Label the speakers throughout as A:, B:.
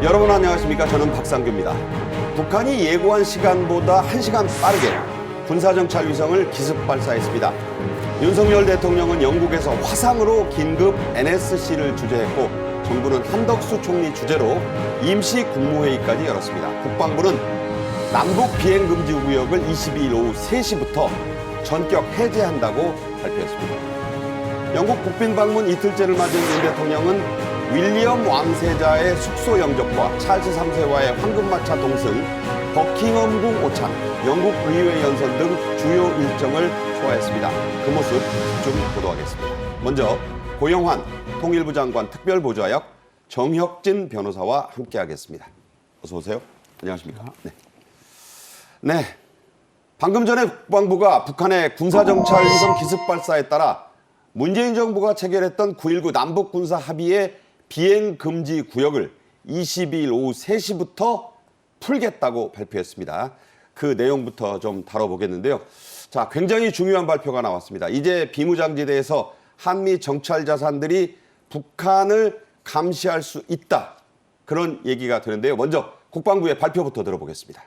A: 여러분 안녕하십니까? 저는 박상규입니다. 북한이 예고한 시간보다 1시간 빠르게 군사정찰 위성을 기습 발사했습니다. 윤석열 대통령은 영국에서 화상으로 긴급 NSC를 주재했고 정부는 한덕수 총리 주재로 임시 국무회의까지 열었습니다. 국방부는 남북 비행금지 구역을 22일 오후 3시부터 전격 해제한다고 발표했습니다. 영국 국빈 방문 이틀째를 맞은 윤 대통령은 윌리엄 왕세자의 숙소 영접과 찰스 3세와의 황금마차 동승, 버킹엄궁 오찬, 영국 의회 연설 등 주요 일정을 소화했습니다. 그 모습 집중 보도하겠습니다. 먼저 고영환 통일부 장관 특별보좌역 정혁진 변호사와 함께하겠습니다. 어서 오세요. 안녕하십니까? 네. 방금 전에 국방부가 북한의 군사정찰 위성 기습 발사에 따라 문재인 정부가 체결했던 9.19 남북군사 합의의 비행금지 구역을 22일 오후 3시부터 풀겠다고 발표했습니다. 그 내용부터 좀 다뤄보겠는데요. 자, 굉장히 중요한 발표가 나왔습니다. 이제 비무장지대에서 한미 정찰 자산들이 북한을 감시할 수 있다. 그런 얘기가 되는데요. 먼저 국방부의 발표부터 들어보겠습니다.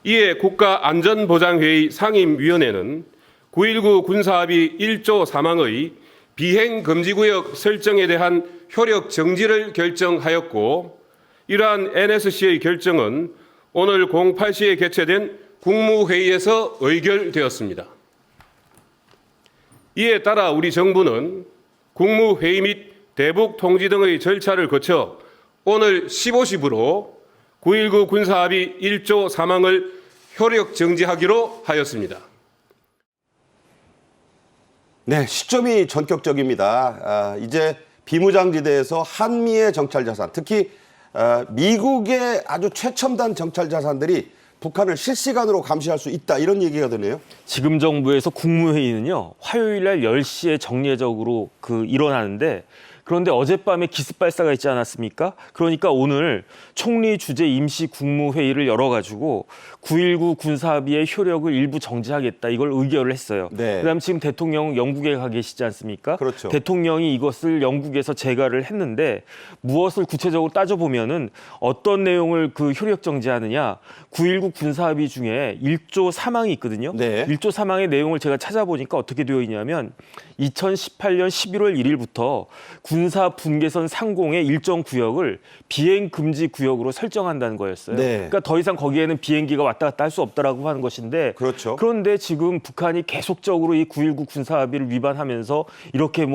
B: 이에 국가안전보장회의 상임위원회는 9.19 군사합의 1조 3항의 비행금지구역 설정에 대한 효력 정지를 결정하였고, 이러한 NSC의 결정은 오늘 08시에 개최된 국무회의에서 의결되었습니다. 이에 따라 우리 정부는 국무회의 및 대북 통지 등의 절차를 거쳐 오늘 15시부로 9.19 군사합의 1조 3항을 효력 정지하기로 하였습니다.
A: 네, 시점이 전격적입니다. 이제 비무장지대에서 한미의 정찰 자산, 특히 미국의 아주 최첨단 정찰 자산들이 북한을 실시간으로 감시할 수 있다, 이런 얘기가 되네요.
C: 지금 정부에서 국무회의는요, 화요일 날 10시에 정례적으로 일어나는데, 그런데 어젯밤에 기습 발사가 있지 않았습니까? 그러니까 오늘 총리 주재 임시 국무회의를 열어가지고 9.19 군사합의의 효력을 일부 정지하겠다, 이걸 의결을 했어요.
A: 네.
C: 그다음 지금 대통령 영국에 가 계시지 않습니까?
A: 그렇죠.
C: 대통령이 이것을 영국에서 재가를 했는데 무엇을 구체적으로 따져보면은 어떤 내용을 효력 정지하느냐, 9.19 군사합의 중에 1조 3항이 있거든요.
A: 네.
C: 1조 3항의 내용을 제가 찾아보니까 어떻게 되어 있냐면 2018년 11월 1일부터 군사 분계선 상공의 일정 구역을 비행 금지 구역으로 설정한다는 거였어요.
A: 네.
C: 그러니까 더 이상 거기에는 비행기가 왔다 갔다 할 수 없다라고 하는 것인데,
A: 그렇죠.
C: 그런데 지금 북한이 계속적으로 이 9.19 군사 합의를 위반하면서 이렇게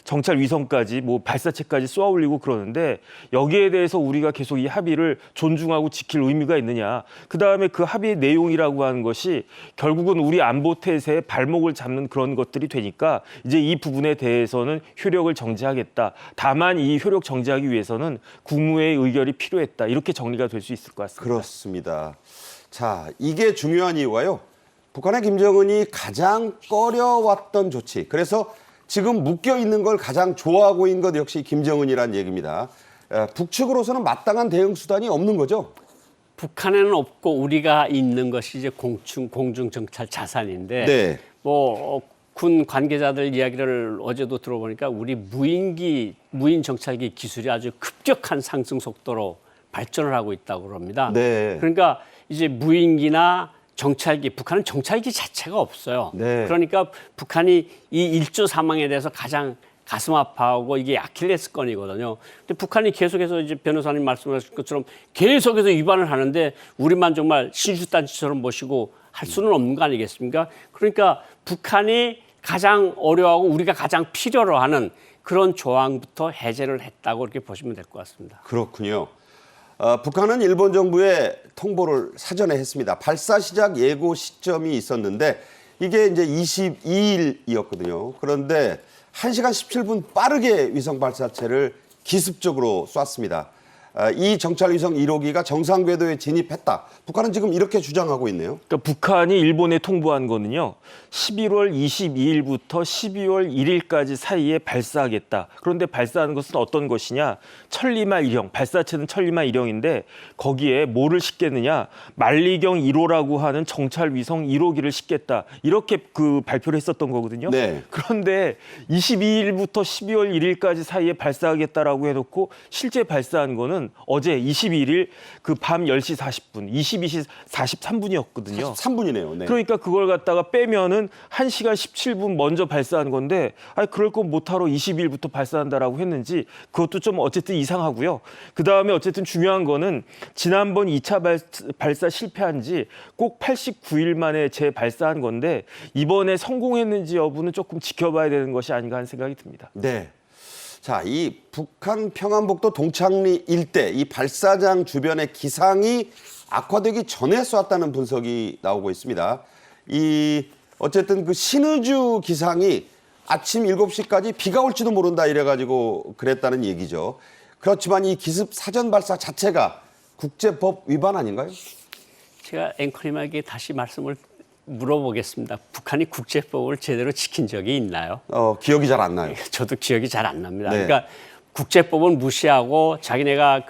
C: 정찰 위성까지 발사체까지 쏘아 올리고 그러는데, 여기에 대해서 우리가 계속 이 합의를 존중하고 지킬 의미가 있느냐. 그다음에 그 합의의 내용이라고 하는 것이 결국은 우리 안보 태세의 발목을 잡는 그런 것들이 되니까 이제 이 부분에 대해서는 효력을 정지하겠다. 다만 이 효력 정지하기 위해서는 국무회의 의결이 필요했다. 이렇게 정리가 될 수 있을 것 같습니다.
A: 그렇습니다. 자, 이게 중요한 이유가요. 북한의 김정은이 가장 꺼려왔던 조치. 그래서 지금 묶여 있는 걸 가장 좋아하고 있는 것 역시 김정은이란 얘기입니다. 북측으로서는 마땅한 대응 수단이 없는 거죠.
D: 북한에는 없고 우리가 있는 것이 이제 공중정찰 자산인데,
A: 네.
D: 군 관계자들 이야기를 어제도 들어보니까 우리 무인 정찰기 기술이 아주 급격한 상승 속도로 발전을 하고 있다고 그럽니다.
A: 네.
D: 그러니까 이제 무인기나 정찰기, 북한은 정찰기 자체가 없어요.
A: 네.
D: 그러니까 북한이 이 1조 3항에 대해서 가장 가슴 아파하고 이게 아킬레스건이거든요. 근데 북한이 계속해서 이제 변호사님 말씀하신 것처럼 계속해서 위반을 하는데 우리만 정말 신수단지처럼 모시고 할 수는 없는 거 아니겠습니까? 그러니까 북한이 가장 어려워하고 우리가 가장 필요로 하는 그런 조항부터 해제를 했다고 이렇게 보시면 될 것 같습니다.
A: 그렇군요. 북한은 일본 정부에 통보를 사전에 했습니다. 발사 시작 예고 시점이 있었는데 이게 이제 22일이었거든요. 그런데 1시간 17분 빠르게 위성 발사체를 기습적으로 쐈습니다. 이 정찰 위성 1호기가 정상 궤도에 진입했다. 북한은 지금 이렇게 주장하고 있네요.
C: 그러니까 북한이 일본에 통보한 거는요, 11월 22일부터 12월 1일까지 사이에 발사하겠다. 그런데 발사하는 것은 어떤 것이냐? 천리마 1형, 발사체는 천리마 1형인데 거기에 뭐를 싣겠느냐? 만리경 1호라고 하는 정찰 위성 1호기를 싣겠다. 이렇게 그 발표를 했었던 거거든요.
A: 네.
C: 그런데 22일부터 12월 1일까지 사이에 발사하겠다라고 해놓고 실제 발사한 거는 어제 21일 그 밤 10시 40분, 22시 43분이었거든요.
A: 3분이네요. 네.
C: 그러니까 그걸 갖다가 빼면은 1시간 17분 먼저 발사한 건데, 아니 그럴 건 못하러 20일부터 발사한다라고 했는지 그것도 좀 어쨌든 이상하고요. 그 다음에 어쨌든 중요한 거는 지난번 2차 발사 실패한 지 꼭 89일 만에 재발사한 건데 이번에 성공했는지 여부는 조금 지켜봐야 되는 것이 아닌가 하는 생각이 듭니다.
A: 네. 자, 이 북한 평안북도 동창리 일대 이 발사장 주변의 기상이 악화되기 전에 쐈다는 분석이 나오고 있습니다. 이 어쨌든 그 신의주 기상이 아침 7시까지 비가 올지도 모른다 이래가지고 그랬다는 얘기죠. 그렇지만 이 기습 사전 발사 자체가 국제법 위반 아닌가요?
D: 제가 앵커님에게 다시 말씀을 물어보겠습니다. 북한이 국제법을 제대로 지킨 적이 있나요?
A: 기억이 잘 안 나요.
D: 저도 기억이 잘 안 납니다.
A: 네.
D: 그러니까 국제법은 무시하고 자기네가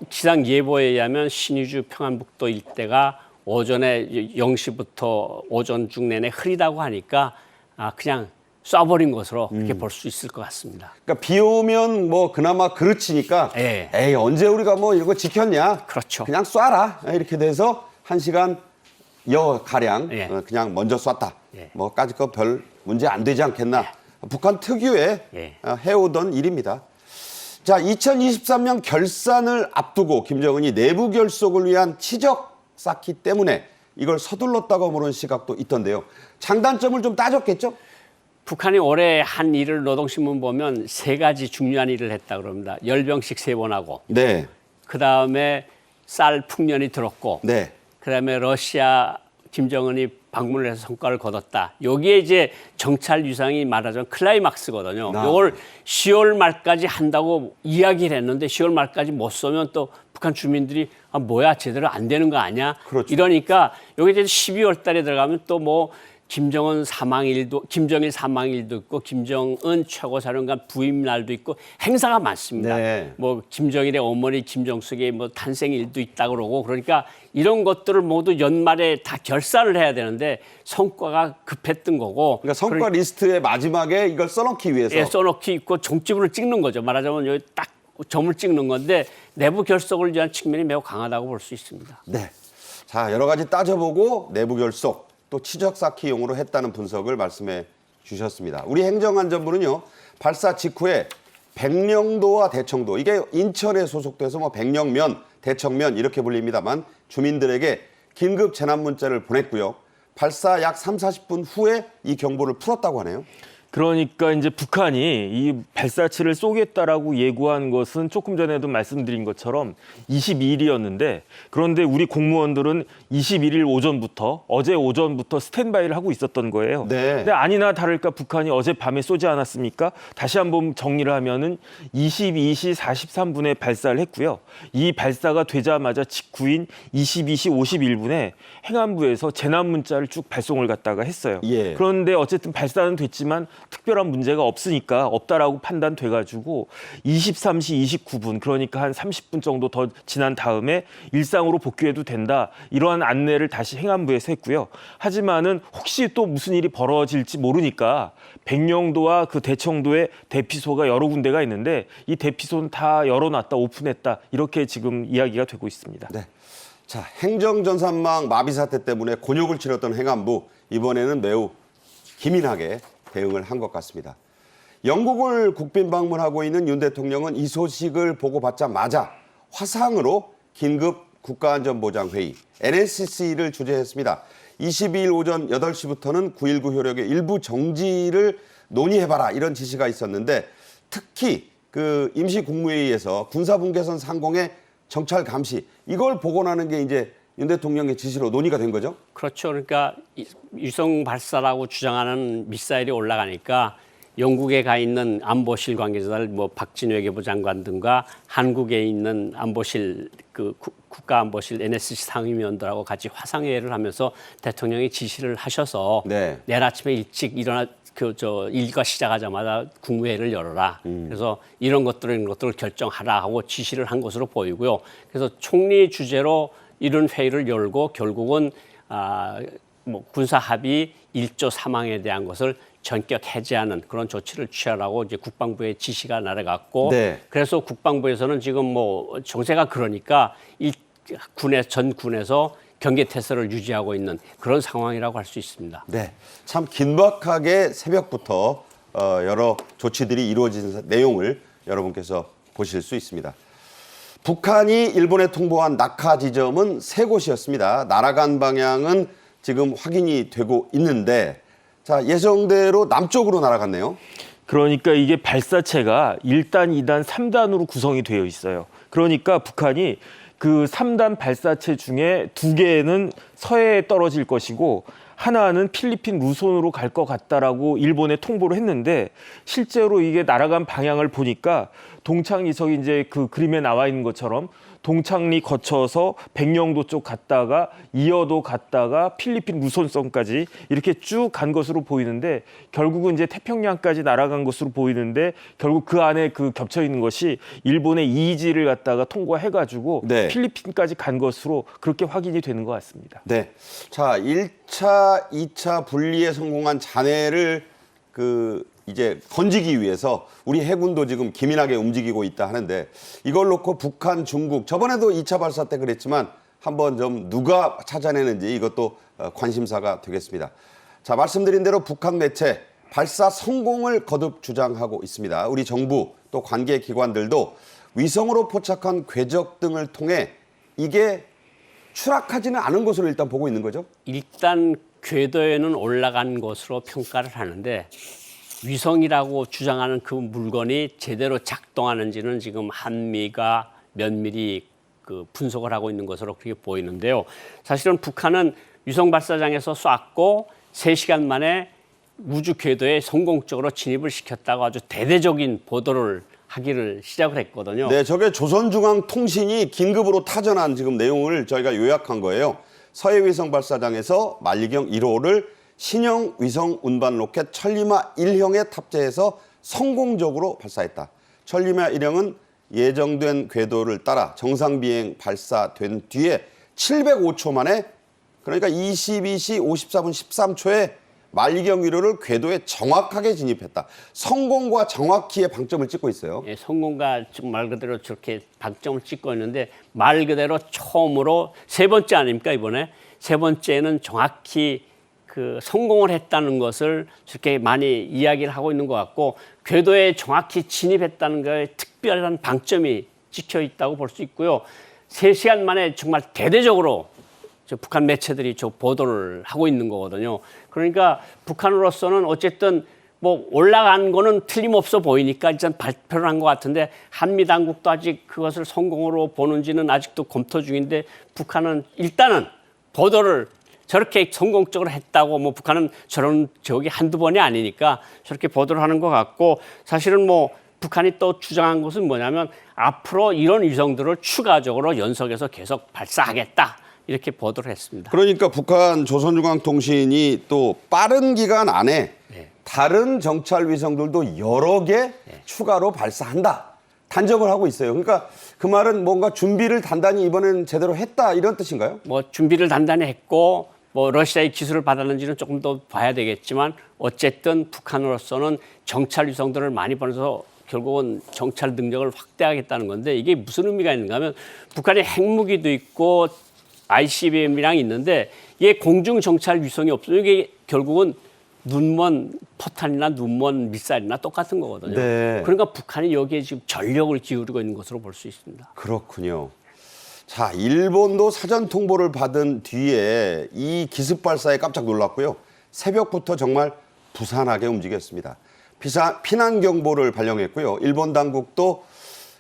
D: 기상 예보에 의하면 신의주 평안북도 일대가 오전에 0시부터 오전 중 내내 흐리다고 하니까 그냥 쏴버린 것으로 그렇게 볼 수 있을 것 같습니다.
A: 그러니까 비 오면 뭐 그나마 그르치니까
D: 예.
A: 에이 언제 우리가 뭐 이런 거 지켰냐?
D: 그렇죠.
A: 그냥 쏴라 이렇게 돼서 1시간 여 가량
D: 예.
A: 그냥 먼저 쐈다.
D: 예.
A: 뭐까지 거 별 문제 안 되지 않겠나? 북한 특유의
D: 예.
A: 해오던 일입니다. 자, 2023년 결산을 앞두고 김정은이 내부 결속을 위한 치적 쌓기 때문에 이걸 서둘렀다고 보는 시각도 있던데요. 장단점을 좀 따졌겠죠?
D: 북한이 올해 한 일을 노동신문 보면 3가지 중요한 일을 했다 그럽니다. 열병식 3번 하고,
A: 네,
D: 그다음에 쌀 풍년이 들었고,
A: 네,
D: 그다음에 러시아 김정은이 방문을 해서 성과를 거뒀다. 여기에 이제 정찰 위성이 말하자면 클라이막스거든요. 이걸 10월 말까지 한다고 이야기를 했는데 10월 말까지 못 쏘면 또 북한 주민들이 뭐야 제대로 안 되는 거 아니야?
A: 그렇죠.
D: 이러니까 여기 이제 12월 달에 들어가면 또 뭐 김정일 사망일도 있고 김정은 최고사령관 부임 날도 있고 행사가 많습니다.
A: 네.
D: 뭐 김정일의 어머니 김정숙의 뭐 탄생일도 있다 그러고 그러니까 이런 것들을 모두 연말에 다 결산을 해야 되는데 성과가 급했던 거고.
A: 그러니까 성과 리스트의 마지막에 이걸 써놓기 위해서.
D: 예, 써놓기 있고 종지부를 찍는 거죠. 말하자면 여기 딱 점을 찍는 건데 내부 결속을 위한 측면이 매우 강하다고 볼 수 있습니다.
A: 네. 자, 여러 가지 따져보고 내부 결속 또 치적 쌓기용으로 했다는 분석을 말씀해 주셨습니다. 우리 행정안전부는요, 발사 직후에 백령도와 대청도, 이게 인천에 소속돼서 뭐 백령면, 대청면 이렇게 불립니다만 주민들에게 긴급 재난 문자를 보냈고요. 발사 약 30-40분 후에 이 경보를 풀었다고 하네요.
C: 그러니까 이제 북한이 이 발사체를 쏘겠다라고 예고한 것은 조금 전에도 말씀드린 것처럼 22일이었는데 그런데 우리 공무원들은 21일 오전부터 어제 오전부터 스탠바이를 하고 있었던 거예요.
A: 네.
C: 근데 아니나 다를까 북한이 어젯밤에 쏘지 않았습니까? 다시 한번 정리를 하면은 22시 43분에 발사를 했고요. 이 발사가 되자마자 직후인 22시 51분에 행안부에서 재난 문자를 쭉 발송을 갖다가 했어요.
A: 예.
C: 그런데 어쨌든 발사는 됐지만 특별한 문제가 없으니까 없다라고 판단돼가지고 23시 29분 그러니까 한 30분 정도 더 지난 다음에 일상으로 복귀해도 된다 이러한 안내를 다시 행안부에서 했고요. 하지만은 혹시 또 무슨 일이 벌어질지 모르니까 백령도와 그 대청도에 대피소가 여러 군데가 있는데 이 대피소는 다 열어놨다 오픈했다 이렇게 지금 이야기가 되고 있습니다.
A: 네. 자, 행정전산망 마비 사태 때문에 곤욕을 치렀던 행안부 이번에는 매우 기민하게 대응을 한 것 같습니다. 영국을 국빈 방문하고 있는 윤 대통령은 이 소식을 보고받자마자 화상으로 긴급 국가안전보장회의 NSC를 주재했습니다. 22일 오전 8시부터는 9.19 효력의 일부 정지를 논의해봐라 이런 지시가 있었는데 특히 그 임시국무회의에서 군사분계선 상공의 정찰 감시 이걸 복원하는 게 이제 윤 대통령의 지시로 논의가 된 거죠?
D: 그렇죠. 그러니까 위성 발사라고 주장하는 미사일이 올라가니까 영국에 가 있는 안보실 관계자들, 뭐 박진 외교부 장관 등과 한국에 있는 안보실 국가안보실 NSC 상임위원들하고 같이 화상회의를 하면서 대통령이 지시를 하셔서
A: 네.
D: 내일 아침에 일찍 일어나 일과 시작하자마자 국무회의를 열어라. 그래서 이런 것들을 결정하라 하고 지시를 한 것으로 보이고요. 그래서 총리 주재로 이런 회의를 열고 결국은 군사 합의 1조 3항에 대한 것을 전격 해제하는 그런 조치를 취하라고 이제 국방부의 지시가 날아갔고,
A: 네.
D: 그래서 국방부에서는 지금 뭐 정세가 그러니까 전 군에서 경계 태세를 유지하고 있는 그런 상황이라고 할 수 있습니다.
A: 네, 참 긴박하게 새벽부터 여러 조치들이 이루어진 내용을 여러분께서 보실 수 있습니다. 북한이 일본에 통보한 낙하 지점은 3곳이었습니다. 날아간 방향은 지금 확인이 되고 있는데, 자, 예정대로 남쪽으로 날아갔네요.
C: 그러니까 이게 발사체가 1단, 2단, 3단으로 구성이 되어 있어요. 그러니까 북한이 그 3단 발사체 중에 2개는 서해에 떨어질 것이고 하나는 필리핀 루손으로 갈 것 같다라고 일본에 통보를 했는데, 실제로 이게 날아간 방향을 보니까 동창리, 저기 이제 그 그림에 나와 있는 것처럼 동창리 거쳐서 백령도 쪽 갔다가 이어도 갔다가 필리핀 루손섬까지 이렇게 쭉 간 것으로 보이는데, 결국은 이제 태평양까지 날아간 것으로 보이는데, 결국 그 안에 그 겹쳐 있는 것이 일본의 EEZ를 갖다가 통과해가지고
A: 네.
C: 필리핀까지 간 것으로 그렇게 확인이 되는 것 같습니다.
A: 네. 자, 1차, 2차 분리에 성공한 잔해를 이제 건지기 위해서 우리 해군도 지금 기민하게 움직이고 있다 하는데, 이걸 놓고 북한, 중국, 저번에도 2차 발사 때 그랬지만 한번 좀 누가 찾아내는지 이것도 관심사가 되겠습니다. 자, 말씀드린 대로 북한 매체 발사 성공을 거듭 주장하고 있습니다. 우리 정부 또 관계 기관들도 위성으로 포착한 궤적 등을 통해 이게 추락하지는 않은 것으로 일단 보고 있는 거죠.
D: 일단 궤도에는 올라간 것으로 평가를 하는데, 위성이라고 주장하는 그 물건이 제대로 작동하는지는 지금 한미가 면밀히 분석을 하고 있는 것으로 그렇게 보이는데요. 사실은 북한은 위성 발사장에서 쐈고 3시간 만에 우주 궤도에 성공적으로 진입을 시켰다고 아주 대대적인 보도를 하기를 시작을 했거든요.
A: 네, 저게 조선중앙통신이 긴급으로 타전한 지금 내용을 저희가 요약한 거예요. 서해위성 발사장에서 만리경 1호를 신형 위성 운반 로켓 천리마 1형에 탑재해서 성공적으로 발사했다. 천리마 1형은 예정된 궤도를 따라 정상 비행 발사된 뒤에 705초 만에, 그러니까 22시 54분 13초에 만리경 1호를 궤도에 정확하게 진입했다. 성공과 정확히의 방점을 찍고 있어요.
D: 예, 성공과 말 그대로 저렇게 방점을 찍고 있는데, 말 그대로 처음으로 3번째 아닙니까, 이번에? 3번째는 정확히 성공을 했다는 것을 저렇게 많이 이야기를 하고 있는 것 같고, 궤도에 정확히 진입했다는 것에 특별한 방점이 찍혀 있다고 볼 수 있고요. 3시간 만에 정말 대대적으로 북한 매체들이 보도를 하고 있는 거거든요. 그러니까 북한으로서는 어쨌든 뭐 올라간 거는 틀림없어 보이니까 일단 발표를 한 것 같은데, 한미 당국도 아직 그것을 성공으로 보는지는 아직도 검토 중인데, 북한은 일단은 보도를 저렇게 성공적으로 했다고, 뭐 북한은 저기 한두 번이 아니니까 저렇게 보도를 하는 것 같고, 사실은 뭐 북한이 또 주장한 것은 뭐냐면 앞으로 이런 위성들을 추가적으로 연속해서 계속 발사하겠다, 이렇게 보도를 했습니다.
A: 그러니까 북한 조선중앙통신이 또 빠른 기간 안에 다른 정찰 위성들도 여러 개 추가로 발사한다, 단정을 하고 있어요. 그러니까 그 말은 뭔가 준비를 단단히 이번엔 제대로 했다, 이런 뜻인가요?
D: 뭐 준비를 단단히 했고, 뭐 러시아의 기술을 받았는지는 조금 더 봐야 되겠지만, 어쨌든 북한으로서는 정찰 위성들을 많이 보내서 결국은 정찰 능력을 확대하겠다는 건데, 이게 무슨 의미가 있는가 하면, 북한에 핵무기도 있고 ICBM이랑 있는데, 이게 공중 정찰 위성이 없으면 이게 결국은 눈먼 포탄이나 눈먼 미사일이나 똑같은 거거든요.
A: 네.
D: 그러니까 북한이 여기에 지금 전력을 기울이고 있는 것으로 볼 수 있습니다.
A: 그렇군요. 자, 일본도 사전 통보를 받은 뒤에 이 기습 발사에 깜짝 놀랐고요. 새벽부터 정말 부산하게 움직였습니다. 피난 경보를 발령했고요. 일본 당국도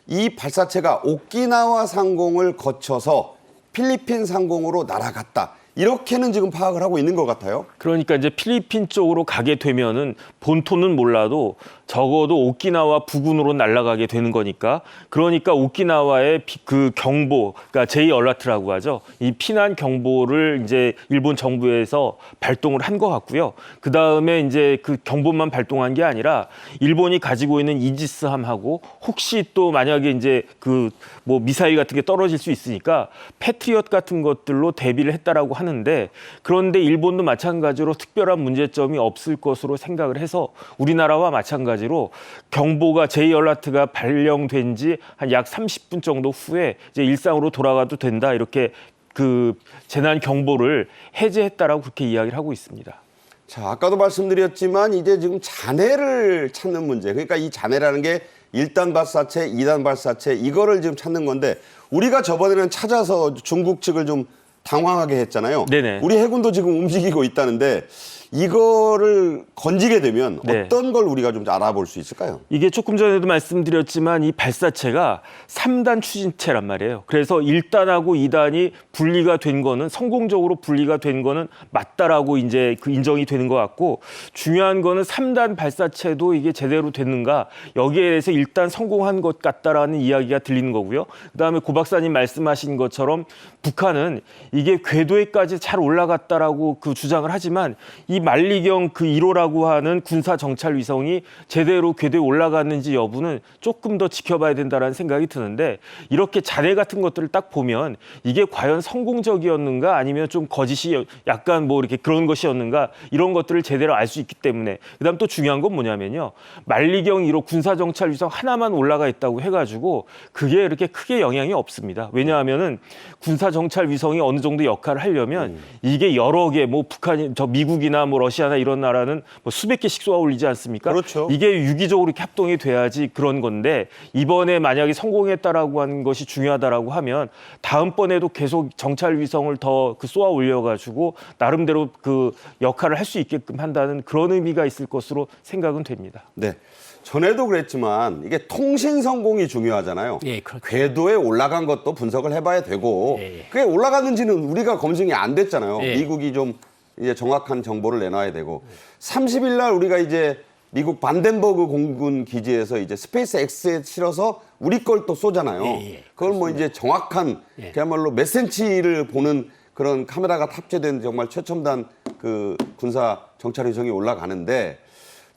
A: 이 발사체가 오키나와 상공을 거쳐서 필리핀 상공으로 날아갔다, 이렇게는 지금 파악을 하고 있는 것 같아요.
C: 그러니까 이제 필리핀 쪽으로 가게 되면은 본토는 몰라도 적어도 오키나와 부근으로 날아가게 되는 거니까, 그러니까 오키나와의 그 경보, 그러니까 제이 얼라트라고 하죠. 이 피난 경보를 이제 일본 정부에서 발동을 한 것 같고요. 그 다음에 이제 그 경보만 발동한 게 아니라 일본이 가지고 있는 이지스함하고 혹시 또 만약에 이제 그 뭐 미사일 같은 게 떨어질 수 있으니까 패트리엇 같은 것들로 대비를 했다라고 하는데, 그런데 일본도 마찬가지로 특별한 문제점이 없을 것으로 생각을 해서 우리나라와 마찬가지로 경보가 제이 얼라트가 발령된 지 한 약 30분 정도 후에 이제 일상으로 돌아가도 된다, 이렇게 그 재난 경보를 해제했다라고 그렇게 이야기를 하고 있습니다.
A: 자, 아까도 말씀드렸지만 이제 지금 잔해를 찾는 문제. 그러니까 이 잔해라는 게 1단 발사체, 2단 발사체 이거를 지금 찾는 건데, 우리가 저번에는 찾아서 중국 측을 좀 당황하게 했잖아요.
C: 네네.
A: 우리 해군도 지금 움직이고 있다는데 이거를 건지게 되면
C: 네.
A: 어떤 걸 우리가 좀 알아볼 수 있을까요?
C: 이게 조금 전에도 말씀드렸지만 이 발사체가 3단 추진체란 말이에요. 그래서 1단하고 2단이 분리가 된 거는, 성공적으로 분리가 된 거는 맞다라고 이제 그 인정이 되는 것 같고, 중요한 거는 3단 발사체도 이게 제대로 됐는가, 여기에 대해서 일단 성공한 것 같다라는 이야기가 들리는 거고요. 그다음에 고 박사님 말씀하신 것처럼 북한은 이게 궤도에까지 잘 올라갔다라고 그 주장을 하지만 이 만리경 그 1호라고 하는 군사 정찰 위성이 제대로 궤도에 올라갔는지 여부는 조금 더 지켜봐야 된다라는 생각이 드는데, 이렇게 잔해 같은 것들을 딱 보면 이게 과연 성공적이었는가 아니면 좀 거짓이 약간 뭐 이렇게 그런 것이었는가, 이런 것들을 제대로 알 수 있기 때문에. 그다음 또 중요한 건 뭐냐면요, 만리경 1호 군사 정찰 위성 하나만 올라가 있다고 해가지고 그게 이렇게 크게 영향이 없습니다. 왜냐하면은 군사 정찰 위성이 어느 정도 역할을 하려면 이게 여러 개, 뭐 북한이, 저 미국이나 뭐 러시아나 이런 나라는 뭐 수백 개씩 쏘아 올리지 않습니까?
A: 그렇죠.
C: 이게 유기적으로 이렇게 합동이 돼야지 그런 건데, 이번에 만약에 성공했다라고 하는 것이 중요하다라고 하면 다음번에도 계속 정찰 위성을 더 그 쏘아 올려가지고 나름대로 그 역할을 할 수 있게끔 한다는 그런 의미가 있을 것으로 생각은 됩니다.
A: 네. 전에도 그랬지만 이게 통신 성공이 중요하잖아요.
D: 예, 그렇죠.
A: 궤도에 올라간 것도 분석을 해봐야 되고,
D: 예.
A: 그게 올라갔는지는 우리가 검증이 안 됐잖아요.
D: 예.
A: 미국이 좀 이제 정확한 정보를 내놔야 되고, 30일 날 우리가 이제 미국 반덴버그 공군 기지에서 이제 스페이스 X에 실어서 우리 걸 또 쏘잖아요.
D: 예.
A: 그걸 뭐 이제 정확한
D: 예.
A: 그야말로 몇 센치를 보는 그런 카메라가 탑재된 정말 최첨단 그 군사 정찰 위성이 올라가는데,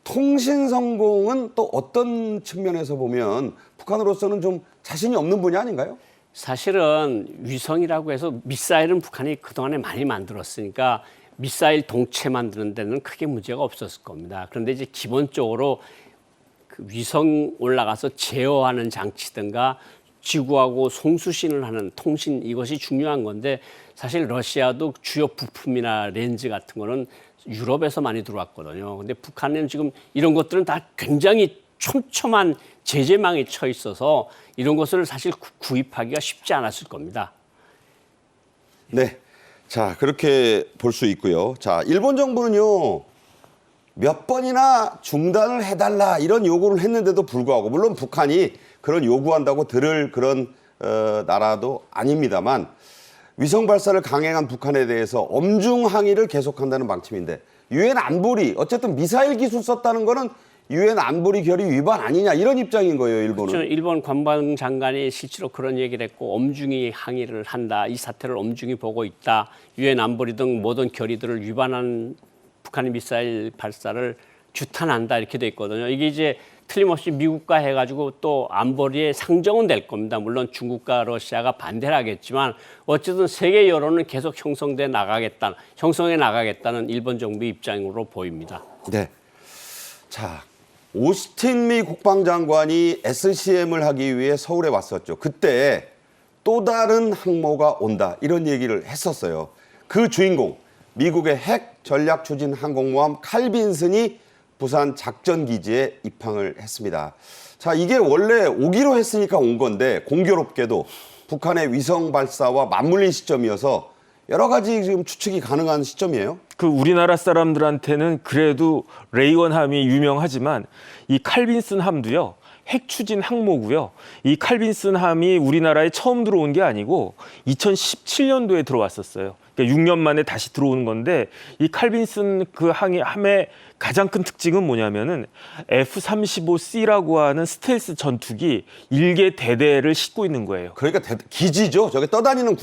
A: 통신 성공은 또 어떤 측면에서 보면 북한으로서는 좀 자신이 없는 분야 아닌가요?
D: 사실은 위성이라고 해서 미사일은 북한이 그동안에 많이 만들었으니까 미사일 동체 만드는 데는 크게 문제가 없었을 겁니다. 그런데 이제 기본적으로 그 위성 올라가서 제어하는 장치든가 지구하고 송수신을 하는 통신, 이것이 중요한 건데, 사실 러시아도 주요 부품이나 렌즈 같은 거는 유럽에서 많이 들어왔거든요. 근데 북한은 지금 이런 것들은 다 굉장히 촘촘한 제재망에 처 있어서 이런 것을 사실 구입하기가 쉽지 않았을 겁니다.
A: 네. 자, 그렇게 볼 수 있고요. 자, 일본 정부는요, 몇 번이나 중단을 해달라 이런 요구를 했는데도 불구하고, 물론 북한이 그런 요구한다고 들을 그런 나라도 아닙니다만, 위성 발사를 강행한 북한에 대해서 엄중 항의를 계속한다는 방침인데, 유엔 안보리, 어쨌든 미사일 기술 썼다는 거는 유엔 안보리 결의 위반 아니냐, 이런 입장인 거예요, 일본은.
D: 그렇죠. 일본 관방장관이 실제로 그런 얘기를 했고, 엄중히 항의를 한다. 이 사태를 엄중히 보고 있다. 유엔 안보리 등 모든 결의들을 위반한 북한의 미사일 발사를 규탄한다, 이렇게 돼 있거든요. 이게 이제 틀림없이 미국과 해가지고 또 안보리에 상정은 될 겁니다. 물론 중국과 러시아가 반대를 하겠지만 어쨌든 세계 여론은 계속 형성해 나가겠다는 일본 정부의 입장으로 보입니다.
A: 네. 자, 오스틴 미 국방장관이 SCM을 하기 위해 서울에 왔었죠. 그때 또 다른 항모가 온다, 이런 얘기를 했었어요. 그 주인공, 미국의 핵 전략 추진 항공모함 칼빈슨이 부산 작전기지에 입항을 했습니다. 자, 이게 원래 오기로 했으니까 온 건데, 공교롭게도 북한의 위성 발사와 맞물린 시점이어서 여러 가지 지금 추측이 가능한 시점이에요.
C: 그 우리나라 사람들한테는 그래도 레이건 함이 유명하지만 이 칼빈슨 함도요, 핵 추진 항모고요. 이 칼빈슨 함이 우리나라에 처음 들어온 게 아니고 2017년도에 들어왔었어요. 그러니까 6년 만에 다시 들어오는 건데 이 칼빈슨 그 함의 가장 큰 특징은 뭐냐면은 F-35C라고 하는 스텔스 전투기 1개 대대를 싣고 있는 거예요.
A: 그러니까 기지죠. 저게 떠다니는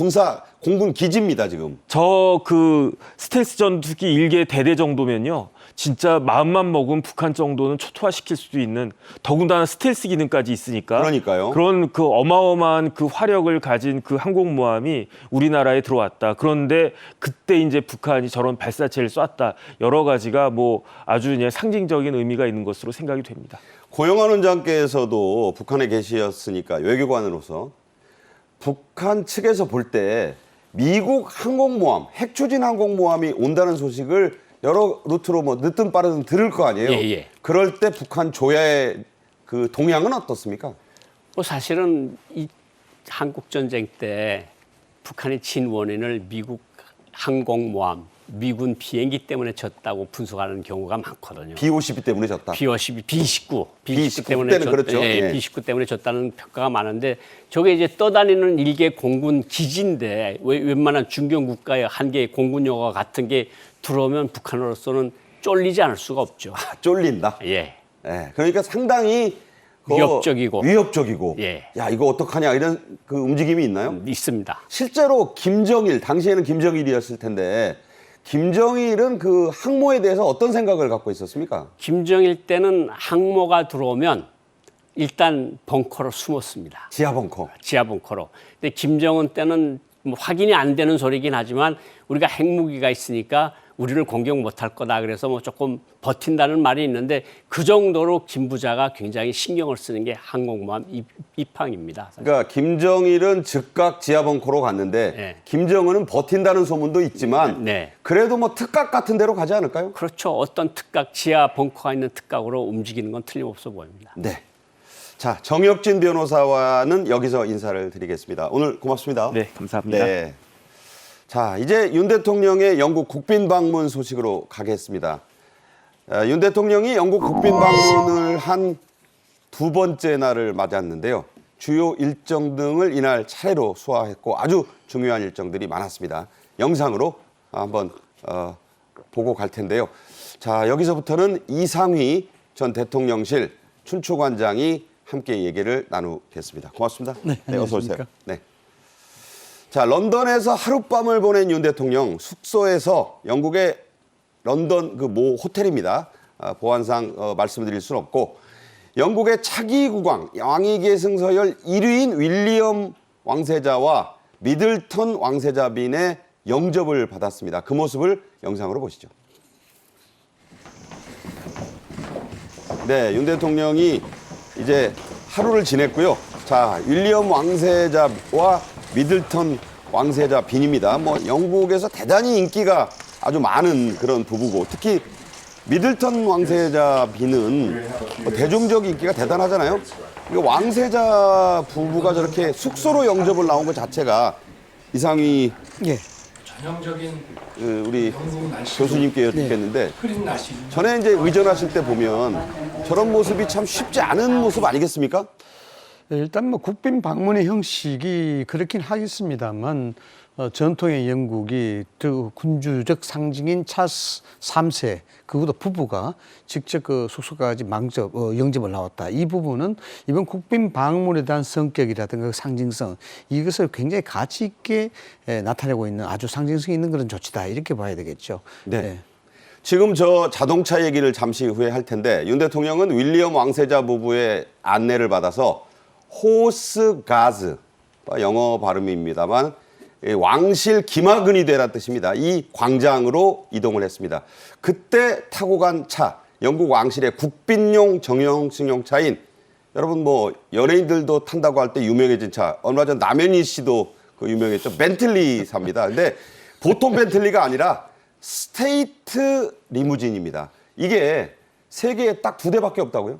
A: 공군 기지입니다, 지금.
C: 저 그 스텔스 전투기 1개 대대 정도면요. 진짜 마음만 먹으면 북한 정도는 초토화시킬 수도 있는 더군다나 스텔스 기능까지 있으니까
A: 그러니까요.
C: 그런 그 어마어마한 그 화력을 가진 그 항공모함이 우리나라에 들어왔다. 그런데 그때 이제 북한이 저런 발사체를 쐈다. 여러 가지가 뭐 아주 그냥 상징적인 의미가 있는 것으로 생각이 됩니다.
A: 고영환 원장께서도 북한에 계시었으니까 외교관으로서 북한 측에서 볼 때 미국 항공모함, 핵추진 항공모함이 온다는 소식을 여러 루트로 뭐 늦든 빠르든 들을 거 아니에요.
D: 예, 예.
A: 그럴 때 북한 조야의 그 동향은 어떻습니까?
D: 뭐 사실은 이 한국 전쟁 때 북한이 진 원인을 미국 항공모함, 미군 비행기 때문에 졌다고 분석하는 경우가 많거든요.
A: B-52 때문에 졌다.
D: B-19
A: B-19
D: 때문에
A: 때는 그렇죠.
D: 예,
A: 예.
D: B-19 때문에 졌다는 평가가 많은데 저게 이제 떠다니는 일개 공군 기지인데 웬만한 중견 국가의 한 개의 공군 영화 같은 게 들어오면 북한으로서는 쫄리지 않을 수가 없죠.
A: 쫄린다.
D: 예.
A: 예. 그러니까 상당히 위협적이고.
D: 예.
A: 야, 이거 어떡하냐 이런 그 움직임이 있나요?
D: 있습니다.
A: 실제로 김정일, 당시에는 김정일이었을 텐데 김정일은 그 항모에 대해서 어떤 생각을 갖고 있었습니까?
D: 김정일 때는 항모가 들어오면 일단 벙커로 숨었습니다.
A: 지하 벙커.
D: 지하 벙커로. 근데 김정은 때는 뭐 확인이 안 되는 소리긴 하지만 우리가 핵무기가 있으니까 우리를 공격 못할 거다. 그래서 뭐 조금 버틴다는 말이 있는데 그 정도로 김 부자가 굉장히 신경을 쓰는 게 항공모함 입항입니다. 사실.
A: 그러니까 김정일은 즉각 지하 벙커로 갔는데
D: 네.
A: 김정은은 버틴다는 소문도 있지만
D: 네.
A: 그래도 뭐 특각 같은 데로 가지 않을까요?
D: 그렇죠. 어떤 특각, 지하 벙커가 있는 특각으로 움직이는 건 틀림없어 보입니다.
A: 네. 자, 정혁진 변호사와는 여기서 인사를 드리겠습니다. 오늘 고맙습니다.
C: 네, 감사합니다.
A: 네. 자, 이제 윤 대통령의 영국 국빈 방문 소식으로 가겠습니다. 윤 대통령이 영국 국빈 방문을 한 두 번째 날을 맞았는데요. 주요 일정 등을 이날 차례로 소화했고 아주 중요한 일정들이 많았습니다. 영상으로 한번 보고 갈 텐데요. 자, 여기서부터는 이상휘 전 대통령실 춘추관장이 함께 얘기를 나누겠습니다. 고맙습니다.
E: 네,
A: 어서 오세요.
E: 안녕하십니까?
A: 네. 자, 런던에서 하룻밤을 보낸 윤 대통령 숙소에서 영국의 런던 그 모 호텔입니다. 보안상 말씀드릴 수는 없고 영국의 차기 국왕 왕위계승 서열 1위인 윌리엄 왕세자와 미들턴 왕세자 빈의 영접을 받았습니다. 그 모습을 영상으로 보시죠. 네, 윤 대통령이 이제 하루를 지냈고요. 자, 윌리엄 왕세자와 미들턴 왕세자 빈입니다. 뭐 영국에서 대단히 인기가 아주 많은 그런 부부고 특히 미들턴 왕세자 빈은 뭐 대중적 인기가 대단하잖아요. 그러니까 왕세자 부부가 저렇게 숙소로 영접을 나온 것 자체가 이상희
E: 예.
F: 전형적인
A: 우리
F: 영국 날씨로
A: 교수님께 여쭙겠는데
F: 흐린 날씨.
A: 전에 이제 의전하실 때 보면 저런 모습이 참 쉽지 않은 모습 아니겠습니까?
E: 일단 뭐 국빈 방문의 형식이 그렇긴 하겠습니다만 전통의 영국이 그 군주적 상징인 찰스 3세 그것도 부부가 직접 그 숙소까지 영접을 나왔다. 이 부분은 이번 국빈 방문에 대한 성격이라든가 그 상징성 이것을 굉장히 가치 있게 나타내고 있는 아주 상징성 있는 그런 조치다 이렇게 봐야 되겠죠.
A: 네. 지금 저 자동차 얘기를 잠시 후에 할 텐데 윤 대통령은 윌리엄 왕세자 부부의 안내를 받아서 호스 가즈 영어 발음입니다만 왕실 기마근이 되라는 뜻입니다. 이 광장으로 이동을 했습니다. 그때 타고 간 차, 영국 왕실의 국빈용 정형승용 차인 여러분 뭐 연예인들도 탄다고 할 때 유명해진 차. 얼마 전 남현희 씨도 그 유명했죠. 벤틀리사입니다. 근데 보통 벤틀리가 아니라 스테이트 리무진입니다. 이게 세계에 딱 2대밖에 없다고요?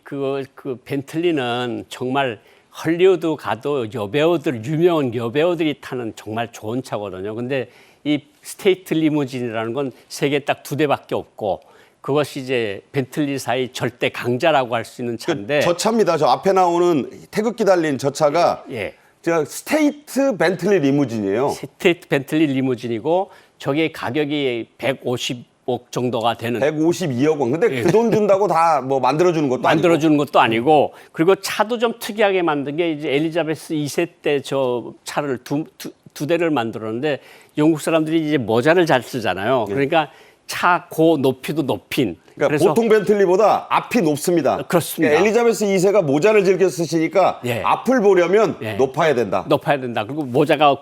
D: 그 벤틀리는 정말 헐리우드 가도 유명한 여배우들이 타는 정말 좋은 차거든요. 근데 이 스테이트 리무진이라는 건 세계에 딱 2대밖에 없고 그것이 이제 벤틀리사의 절대 강자라고 할 수 있는 차인데.
A: 저 차입니다. 저 앞에 나오는 태극기 달린 저 차가
D: 예.
A: 저 스테이트 벤틀리 리무진이에요.
D: 스테이트 벤틀리 리무진이고 저게 가격이 150억 정도가 되는
A: 152억 원. 근데 그 돈 준다고 다 뭐 만들어주는 것도
D: 만들어주는 것도 아니고 그리고 차도 좀 특이하게 만든 게 이제 엘리자베스 2세 때 저 차를 두 대를 만들었는데 영국 사람들이 이제 모자를 잘 쓰잖아요. 그러니까 차 고 높이도 높인.
A: 그러니까
D: 그래서
A: 보통 벤틀리보다 앞이 높습니다.
D: 그렇습니다.
A: 그러니까 엘리자베스 2세가 모자를 즐겨 쓰시니까
D: 예.
A: 앞을 보려면
D: 예.
A: 높아야 된다.
D: 높아야 된다. 그리고 모자가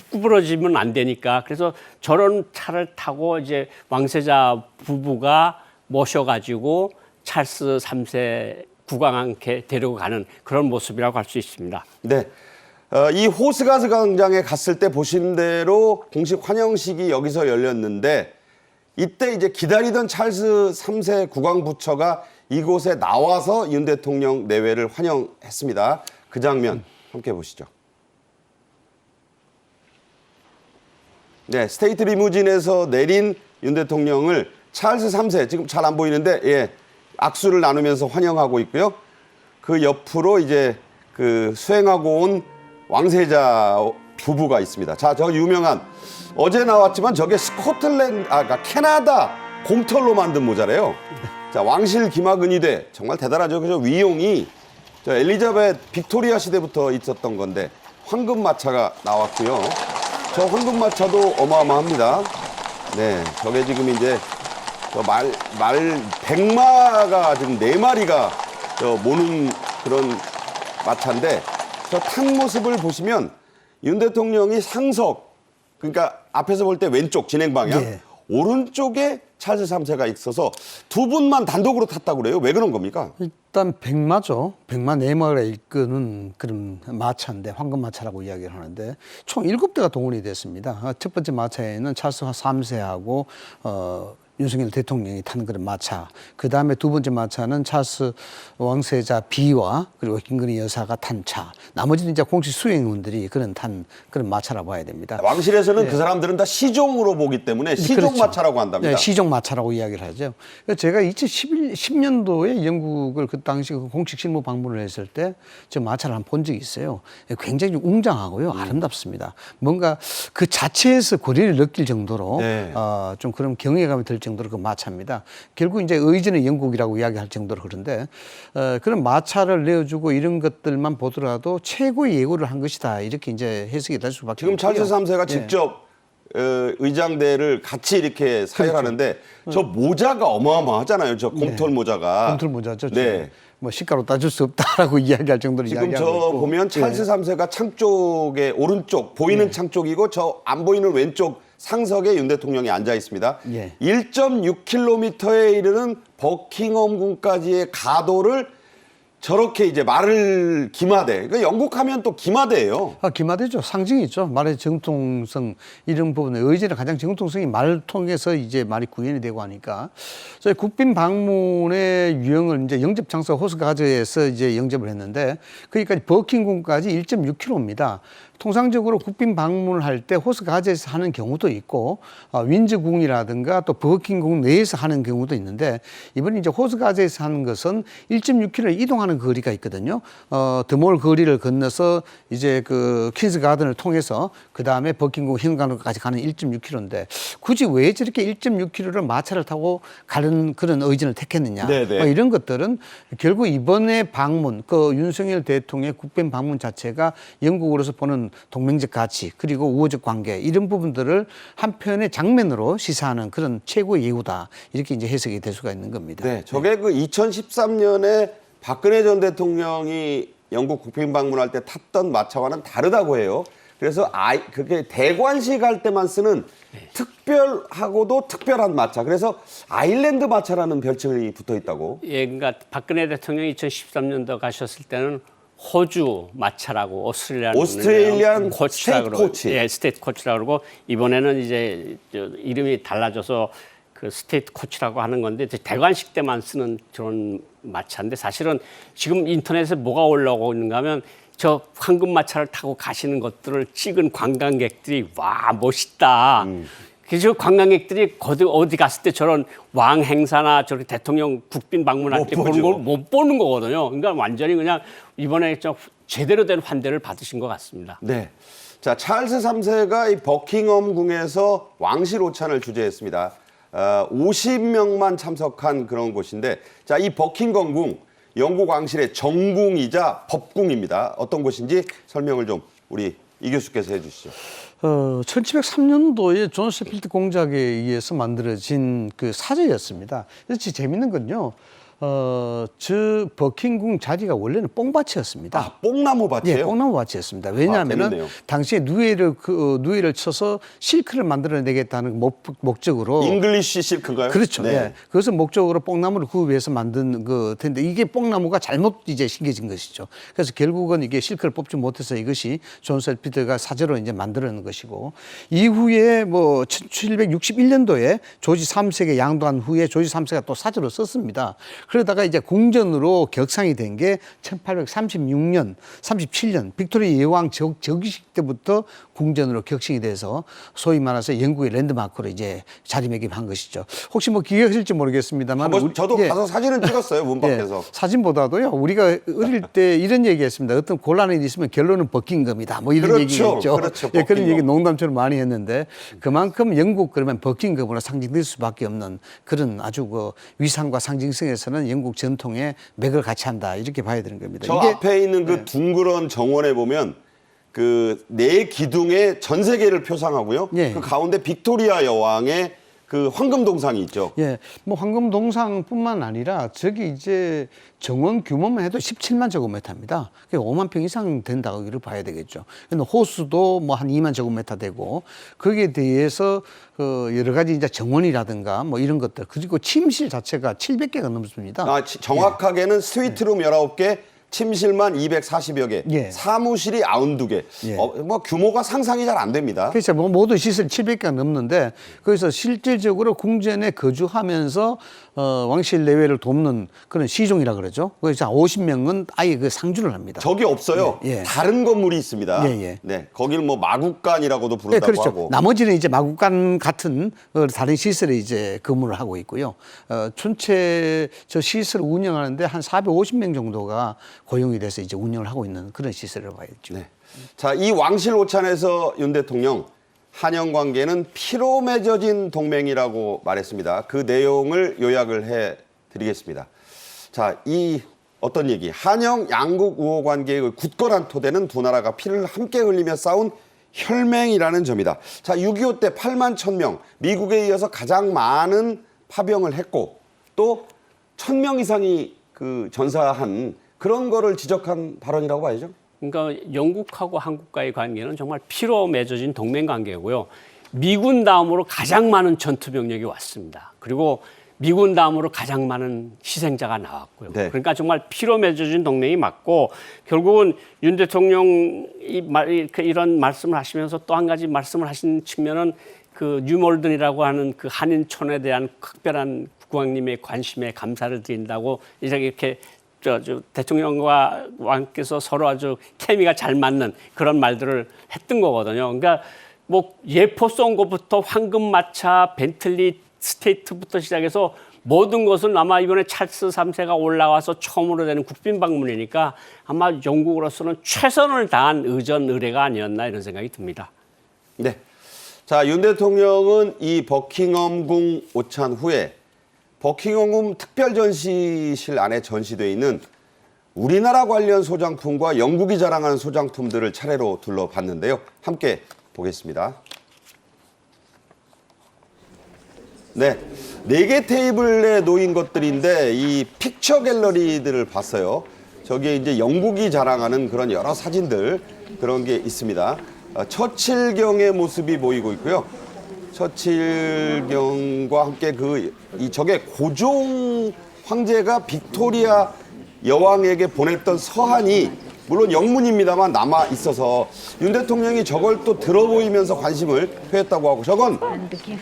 D: 구부러지면 안 되니까 그래서 저런 차를 타고 이제 왕세자 부부가 모셔가지고 찰스 3세 국왕한테 데리고 가는 그런 모습이라고 할 수 있습니다.
A: 네. 이 호스가스 광장에 갔을 때 보신 대로 공식 환영식이 여기서 열렸는데 이때 이제 기다리던 찰스 3세 국왕부처가 이곳에 나와서 윤 대통령 내외를 환영했습니다. 그 장면 함께 보시죠. 네, 스테이트 리무진에서 내린 윤 대통령을 찰스 3세, 지금 잘 안 보이는데, 예, 악수를 나누면서 환영하고 있고요. 그 옆으로 이제 그 수행하고 온 왕세자 부부가 있습니다. 자, 저 유명한, 어제 나왔지만 저게 그러니까 캐나다 곰털로 만든 모자래요. 자, 왕실 기마근이대. 정말 대단하죠. 그죠? 위용이 저 엘리자베트 빅토리아 시대부터 있었던 건데, 황금마차가 나왔고요. 저 황금마차도 어마어마합니다. 네, 저게 지금 이제 말 100마가 지금 4마리가 모는 그런 마차인데 저 탄 모습을 보시면 윤 대통령이 상석, 그러니까 앞에서 볼 때 왼쪽 진행 방향,
E: 예.
A: 오른쪽에 찰스 3세가 있어서 두 분만 단독으로 탔다고 그래요. 왜 그런 겁니까?
E: 일단 백마죠. 백마 4마리가 이끄는 그런 마차인데 황금마차라고 이야기를 하는데 총 7대가 동원이 됐습니다. 첫 번째 마차에는 찰스 3세하고 윤석열 대통령이 탄 그런 마차. 그 다음에 두 번째 마차는 찰스 왕세자 B와 그리고 김건희 여사가 탄 차. 나머지는 이제 공식 수행원들이 탄 그런 마차라고 봐야 됩니다.
A: 왕실에서는 그 사람들은 다 시종으로 보기 때문에 시종마차라고 한답니다.
E: 네, 시종마차라고 이야기를 하죠. 제가 2010년도에 영국을 그 당시 공식 실무 방문을 했을 때 저 마차를 한번 본 적이 있어요. 굉장히 웅장하고요. 아름답습니다. 뭔가 그 자체에서 고리를 느낄 정도로
A: 네.
E: 좀 그런 경외감이 들 정도로 그 마차입니다. 결국 이제 의전의 영국이라고 이야기할 정도로 그런데 그런 마차를 내어주고 이런 것들만 보더라도 최고의 예고를 한 것이다. 이렇게 이제 해석이 될 수밖에
A: 지금
E: 없고요.
A: 찰스 3세가
E: 예.
A: 직접 의장대를 같이 이렇게 사열하는데 저 모자가 어마어마하잖아요. 저 곰털 모자가.
E: 곰털 모자죠.
A: 네.
E: 뭐 시가로 따질 수 없다라고 이야기할 정도로
A: 지금
E: 이야기하고
A: 저
E: 있고.
A: 보면 찰스 3세가 창 쪽에 오른쪽 보이는 창 쪽이고 저 안 보이는 왼쪽 상석에 윤 대통령이 앉아 있습니다.
E: 예.
A: 1.6km에 이르는 버킹엄궁까지의 가도를 저렇게 이제 말을 기마대. 그러니까 영국 하면 또 기마대예요.
E: 기마대죠. 상징이죠. 말의 정통성 이런 부분에 의제는 가장 정통성이 말을 통해서 이제 말이 구현이 되고 하니까 저희 국빈 방문의 유형을 이제 영접 장소 호스가즈에서 이제 영접을 했는데 거기까지 버킹엄궁까지 1.6km입니다. 통상적으로 국빈 방문을 할 때 호스가즈에서 하는 경우도 있고 윈즈궁이라든가 또 버킹엄궁 내에서 하는 경우도 있는데 이번에 이제 호스가즈에서 하는 것은 1.6km 이동하는 거리가 있거든요. 드몰 거리를 건너서 이제 그 퀸스 가든을 통해서 그 다음에 버킹엄궁 현관까지 가는 1.6km인데 굳이 왜 저렇게 1.6km를 마차를 타고 가는 그런 의전을 택했느냐.
A: 네네.
E: 이런 것들은 결국 이번에 방문, 그 윤석열 대통령의 국빈 방문 자체가 영국으로서 보는 동맹적 가치 그리고 우호적 관계 이런 부분들을 한편의 장면으로 시사하는 그런 최고의 예우다 이렇게 이제 해석이 될 수가 있는 겁니다.
A: 네, 저게 그 2013년에 박근혜 전 대통령이 영국 국빈 방문할 때 탔던 마차와는 다르다고 해요. 그래서 그게 대관식 할 때만 쓰는 특별하고도 특별한 마차. 그래서 아일랜드 마차라는 별칭이 붙어 있다고.
D: 예, 그러니까 박근혜 대통령이 2013년도 가셨을 때는 호주 마차라고
A: 오스트레일리안
D: 코치라
A: 스테이트
D: 그러고,
A: 코치.
D: 예, 스테이트 코치라고 그러고 이번에는 이제 이름이 달라져서 그 스테이트 코치라고 하는 건데 대관식 때만 쓰는 그런 마차인데 사실은 지금 인터넷에 뭐가 올라오고 있는가 하면 저 황금 마차를 타고 가시는 것들을 찍은 관광객들이 와 멋있다. 그래서 관광객들이 어디 갔을 때 저런 왕 행사나 저렇게 대통령 국빈 방문할 때 그런 걸 못 보는 거거든요. 그러니까 완전히 그냥 이번에 좀 제대로 된 환대를 받으신 것 같습니다.
A: 네. 자, 찰스 3세가 이 버킹엄 궁에서 왕실 오찬을 주재했습니다. 50명만 참석한 그런 곳인데, 자, 이 버킹엄 궁, 영국 왕실의 정궁이자 법궁입니다. 어떤 곳인지 설명을 좀 우리 이 교수께서 해주시죠.
E: 1703년도에 존 셰필드 공작에 의해서 만들어진 그 사제였습니다. 그래서 재밌는 건요. 저 버킹궁 자리가 원래는 뽕밭이었습니다.
A: 아, 뽕나무 밭이에요?
E: 예, 뽕나무 밭이었습니다. 왜냐하면
A: 재밌네요.
E: 당시에 누에를 쳐서 실크를 만들어내겠다는 목적으로
A: 잉글리쉬 실크인가요?
E: 그렇죠.
A: 네.
E: 예. 그것을 목적으로 뽕나무를 구입해서 만든 그 텐데 이게 뽕나무가 잘못 이제 심겨진 것이죠. 그래서 결국은 이게 실크를 뽑지 못해서 이것이 존 셰필드가 사제로 이제 만들어낸 것이고 이후에 뭐 1761년도에 조지 3세에게 양도한 후에 조지 3세가 또 사제로 썼습니다. 그러다가 이제 궁전으로 격상이 된 게 1836년, 37년 빅토리아 여왕 즉위식 때부터 궁전으로 격상이 돼서 소위 말해서 영국의 랜드마크로 이제 자리매김한 것이죠. 혹시 뭐 기억하실지 모르겠습니다만
A: 저도
E: 예.
A: 가서 사진은 찍었어요, 문 밖에서.
E: 사진보다도요. 우리가 어릴 때 이런 얘기했습니다. 어떤 곤란이 있으면 결론은 버킹엄이다. 뭐 이런
A: 그렇죠.
E: 얘기가 있죠.
A: 그렇죠.
E: 예, 그런
A: 버킹엄.
E: 얘기 농담처럼 많이 했는데 그만큼 영국 그러면 버킹엄으로 상징될 수밖에 없는 그런 아주 그 위상과 상징성에서는 영국 전통의 맥을 같이 한다 이렇게 봐야 되는 겁니다.
A: 저 앞에 있는 그 둥그런 정원에 보면 그 네 기둥의 전 세계를 표상하고요.
E: 예.
A: 그 가운데 빅토리아 여왕의 그 황금 동상이 있죠.
E: 예, 뭐 황금 동상뿐만 아니라 저기 이제 정원 규모만 해도 17만 제곱미터입니다. 그게 5만 평 이상 된다고 이렇게 봐야 되겠죠. 근데 호수도 뭐 한 2만 제곱미터 되고 거기에 대해서 여러 가지 이제 정원이라든가 뭐 이런 것들 그리고 침실 자체가 700개가 넘습니다.
A: 아, 정확하게는 스위트룸 19개, 침실만 240여 개,
E: 예.
A: 사무실이 92개.
E: 예.
A: 뭐 규모가 상상이 잘 안 됩니다.
E: 그렇죠. 뭐 모든 시설 700개가 넘는데 거기서 실질적으로 궁전에 거주하면서 왕실 내외를 돕는 그런 시종이라 그러죠. 거기서 50명은 아예 그 상주를 합니다.
A: 저기 없어요.
E: 예, 예.
A: 다른 건물이 있습니다.
E: 예, 예.
A: 네, 거기를 뭐 마국간이라고도
E: 네,
A: 부른다고
E: 그렇죠.
A: 하고.
E: 나머지는 이제 마국간 같은 다른 시설에 이제 근무를 하고 있고요. 전체 저 시설을 운영하는데 한 450명 정도가 고용이 돼서 이제 운영을 하고 있는 그런 시설을 봐야죠.
A: 네. 자, 이 왕실 오찬에서 윤 대통령 한영 관계는 피로 맺어진 동맹이라고 말했습니다. 그 내용을 요약을 해 드리겠습니다. 자, 이 어떤 얘기? 한영 양국 우호 관계의 굳건한 토대는 두 나라가 피를 함께 흘리며 싸운 혈맹이라는 점이다. 자, 6.25 때 8만 1,000명, 미국에 이어서 가장 많은 파병을 했고 또 1,000명 이상이 그 전사한 그런 거를 지적한 발언이라고 봐야죠.
D: 그러니까 영국하고 한국과의 관계는 정말 피로 맺어진 동맹 관계고요. 미군 다음으로 가장 많은 전투 병력이 왔습니다. 그리고 미군 다음으로 가장 많은 희생자가 나왔고요.
A: 네.
D: 그러니까 정말 피로 맺어진 동맹이 맞고 결국은 윤 대통령이 이런 말씀을 하시면서 또 한 가지 말씀을 하신 측면은 그 뉴몰든이라고 하는 그 한인촌에 대한 특별한 국왕님의 관심에 감사를 드린다고 이렇게 대통령과 왕께서 서로 아주 케미가 잘 맞는 그런 말들을 했던 거거든요. 그러니까 뭐 예포 쏜 것부터 황금마차, 벤틀리 스테이트부터 시작해서 모든 것은 아마 이번에 찰스 3세가 올라와서 처음으로 되는 국빈 방문이니까 아마 영국으로서는 최선을 다한 의전 의례가 아니었나 이런 생각이 듭니다.
A: 네. 자, 윤 대통령은 이 버킹엄궁 오찬 후에 버킹엄궁 특별전시실 안에 전시되어 있는 우리나라 관련 소장품과 영국이 자랑하는 소장품들을 차례로 둘러봤는데요. 함께 보겠습니다. 네, 4개 테이블에 놓인 것들인데 이 픽처 갤러리들을 봤어요. 저기에 이제 영국이 자랑하는 그런 여러 사진들 그런 게 있습니다. 처칠경의 모습이 보이고 있고요. 처칠경과 함께 저게 고종 황제가 빅토리아 여왕에게 보냈던 서한이 물론 영문입니다만 남아 있어서 윤 대통령이 저걸 또 들어보이면서 관심을 표했다고 하고 저건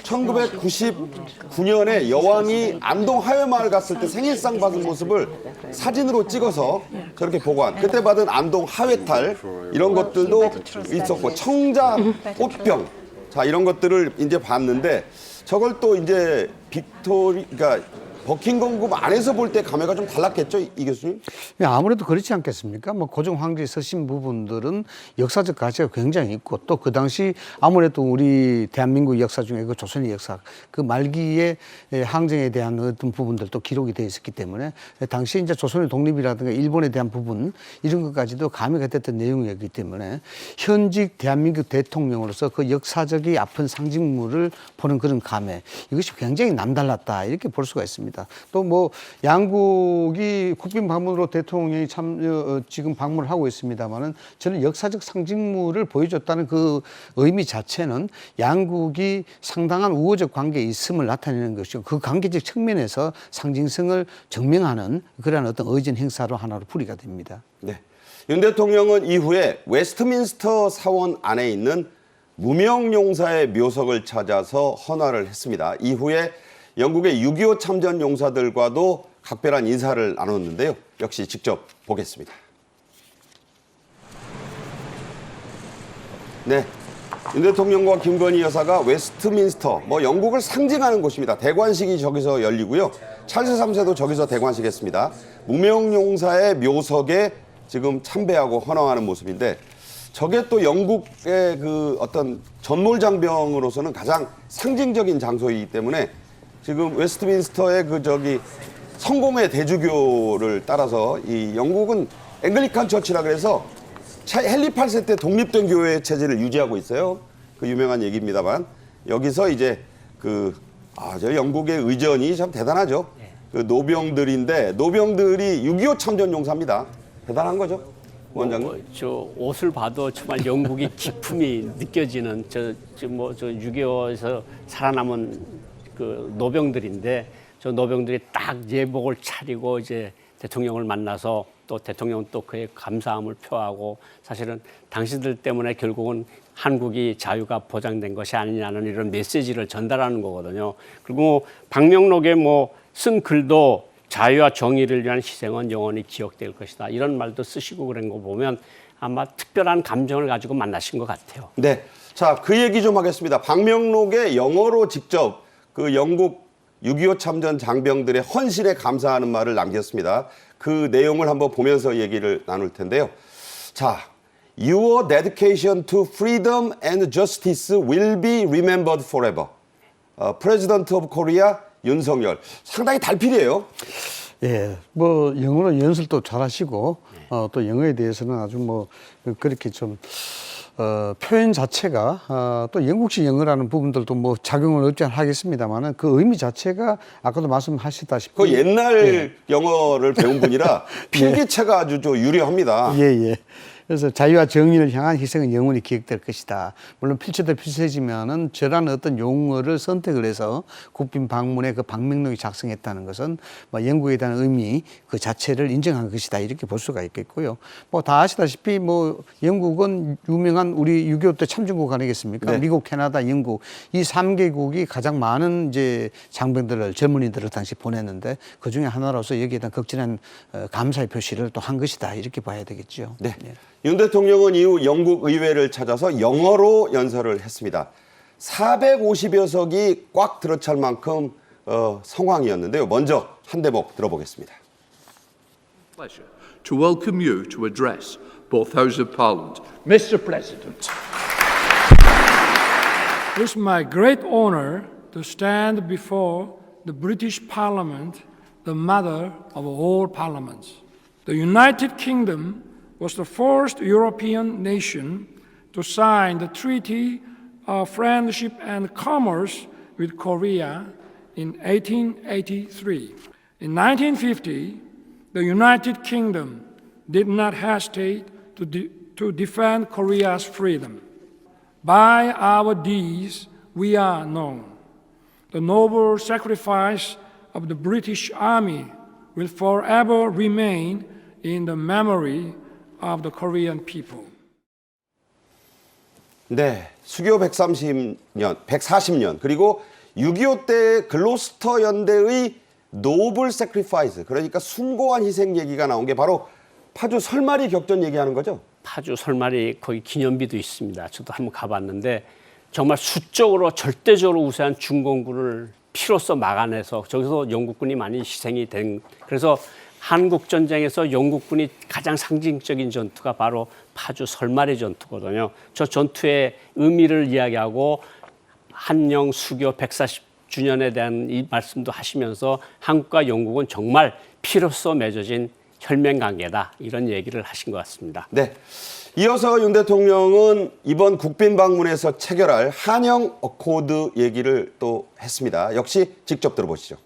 A: 1999년에 여왕이 안동 하회마을 갔을 때 생일상 받은 모습을 사진으로 찍어서 저렇게 보관. 그때 받은 안동 하회탈 이런 것들도 있었고 청자 꽃병. 자, 이런 것들을 이제 봤는데 저걸 또 이제 그러니까 버킹엄궁 안에서 볼 때 감회가 좀 달랐겠죠, 이 교수님?
E: 아무래도 그렇지 않겠습니까? 뭐 고종 황제에 서신 부분들은 역사적 가치가 굉장히 있고 또 그 당시 아무래도 우리 대한민국 역사 중에 그 조선의 역사 그 말기에 항쟁에 대한 어떤 부분들도 기록이 되어 있었기 때문에 당시 이제 조선의 독립이라든가 일본에 대한 부분 이런 것까지도 가미가 됐던 내용이었기 때문에 현직 대한민국 대통령으로서 그 역사적이 아픈 상징물을 보는 그런 감회 이것이 굉장히 남달랐다 이렇게 볼 수가 있습니다. 또 뭐 양국이 국빈 방문으로 대통령이 지금 방문을 하고 있습니다만은 저는 역사적 상징물을 보여줬다는 그 의미 자체는 양국이 상당한 우호적 관계에 있음을 나타내는 것이고 그 관계적 측면에서 상징성을 증명하는 그러한 어떤 의전 행사로 하나로 풀이가 됩니다.
A: 네. 윤 대통령은 이후에 웨스트민스터 사원 안에 있는 무명용사의 묘석을 찾아서 헌화를 했습니다. 이후에 영국의 6.25 참전 용사들과도 각별한 인사를 나눴는데요. 역시 직접 보겠습니다. 네, 윤 대통령과 김건희 여사가 웨스트민스터, 영국을 상징하는 곳입니다. 대관식이 저기서 열리고요. 찰스 3세도 저기서 대관식했습니다. 무명용사의 묘석에 지금 참배하고 헌화하는 모습인데 저게 또 영국의 그 어떤 전몰장병으로서는 가장 상징적인 장소이기 때문에 지금 웨스트민스터의 성공의 대주교를 따라서 이 영국은 앵글리칸 처치라 그래서 헨리 8세 때 독립된 교회 체제를 유지하고 있어요. 그 유명한 얘기입니다만 여기서 이제 저 영국의 의전이 참 대단하죠. 그 노병들인데 노병들이 6.25 참전 용사입니다. 대단한 거죠, 원장님.
D: 저 옷을 봐도 정말 영국의 기품이 느껴지는 저 6.25에서 살아남은 그 노병들인데 저 노병들이 딱 예복을 차리고 이제 대통령을 만나서 또 대통령은 또 그의 감사함을 표하고 사실은 당신들 때문에 결국은 한국이 자유가 보장된 것이 아니냐는 이런 메시지를 전달하는 거거든요. 그리고 방명록에 쓴 글도 자유와 정의를 위한 희생은 영원히 기억될 것이다. 이런 말도 쓰시고 그런 거 보면 아마 특별한 감정을 가지고 만나신 것 같아요.
A: 네. 자, 그 얘기 좀 하겠습니다. 방명록에 영어로 직접 그 영국 6.25 참전 장병들의 헌신에 감사하는 말을 남겼습니다. 그 내용을 한번 보면서 얘기를 나눌 텐데요. 자, Your dedication to freedom and justice will be remembered forever. President of Korea 윤석열. 상당히 달필이에요.
E: 예, 영어로 연설도 잘하시고 또 영어에 대해서는 아주 그렇게 좀 표현 자체가 또 영국식 영어라는 부분들도 작용을 없지 않아 하겠습니다만은 그 의미 자체가 아까도 말씀하셨다시피
A: 그 옛날 영어를 배운 분이라 필기체가 아주 유려합니다.
E: 예. 그래서 자유와 정의를 향한 희생은 영원히 기억될 것이다. 물론 필체도 필체지만은 저라는 어떤 용어를 선택을 해서 국빈 방문에 그 방명록이 작성했다는 것은 영국에 대한 의미 그 자체를 인정한 것이다. 이렇게 볼 수가 있겠고요. 다 아시다시피 영국은 유명한 우리 6.25 때 참전국 아니겠습니까?
A: 네.
E: 미국, 캐나다, 영국 이 3개국이 가장 많은 이제 장병들을 젊은이들을 당시 보냈는데 그 중에 하나로서 여기에 대한 극진한 감사의 표시를 또 한 것이다. 이렇게 봐야 되겠죠.
A: 네. 윤 대통령은 이후 영국 의회를 찾아서 영어로 연설을 했습니다. 450여 석이 꽉 들어찰 만큼 성황이었는데요. 먼저 한 대목 들어보겠습니다.
F: Pleasure to welcome you to address both Houses of Parliament. Mr. President.
G: It is my great honor to stand before the British Parliament, the mother of all parliaments. The United Kingdom was the first European nation to sign the Treaty of Friendship and Commerce with Korea in 1883. In 1950, the United Kingdom did not hesitate to defend Korea's freedom. By our deeds, we are known. The noble sacrifice of the British Army will forever remain in the memory of the Korean people.
A: 네, 수교 140년 그리고 6.25 때 글로스터 연대의 노블 세크리파이스 그러니까 숭고한 희생 얘기가 나온 게 바로 파주 설마리 격전 얘기하는 거죠?
D: 파주 설마리 거기 기념비도 있습니다. 저도 한번 가봤는데 정말 수적으로 절대적으로 우세한 중공군을 피로써 막아내서 저기서 영국군이 많이 희생이 된, 그래서 한국 전쟁에서 영국군이 가장 상징적인 전투가 바로 파주 설마리 전투거든요. 저 전투의 의미를 이야기하고 한영 수교 140주년에 대한 이 말씀도 하시면서 한국과 영국은 정말 피로써 맺어진 혈맹 관계다, 이런 얘기를 하신 것 같습니다.
A: 네. 이어서 윤 대통령은 이번 국빈 방문에서 체결할 한영 어코드 얘기를 또 했습니다. 역시 직접 들어보시죠.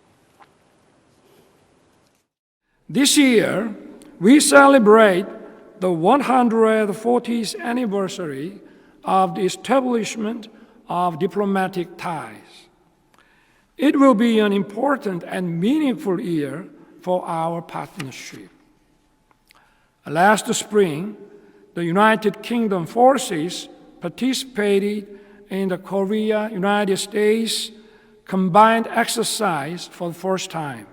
G: This year, we celebrate the 140th anniversary of the establishment of diplomatic ties. It will be an important and meaningful year for our partnership. Last spring, the United Kingdom forces participated in the Korea-United States combined exercise for the first time.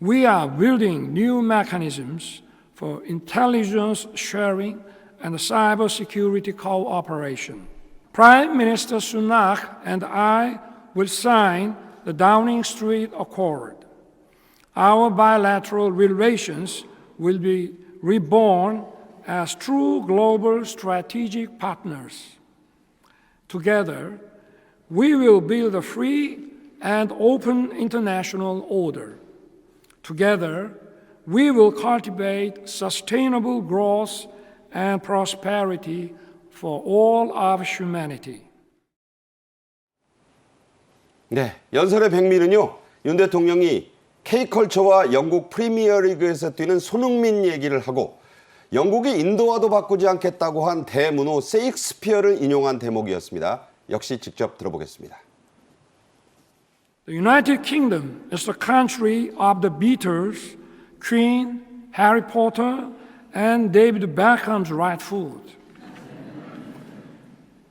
G: We are building new mechanisms for intelligence sharing and cybersecurity cooperation. Prime Minister Sunak and I will sign the Downing Street Accord. Our bilateral relations will be reborn as true global strategic partners. Together, we will build a free and open international order. Together, we will cultivate sustainable growth and prosperity for all of humanity.
A: 네, 연설의 백미는요, 윤 대통령이 K컬처와 영국 프리미어리그에서 뛰는 손흥민 얘기를 하고 영국이 인도와도 바꾸지 않겠다고 한 대문호 세익스피어를 인용한 대목이었습니다. 역시 직접 들어보겠습니다.
G: The United Kingdom is the country of the Beatles, Queen, Harry Potter, and David Beckham's right foot.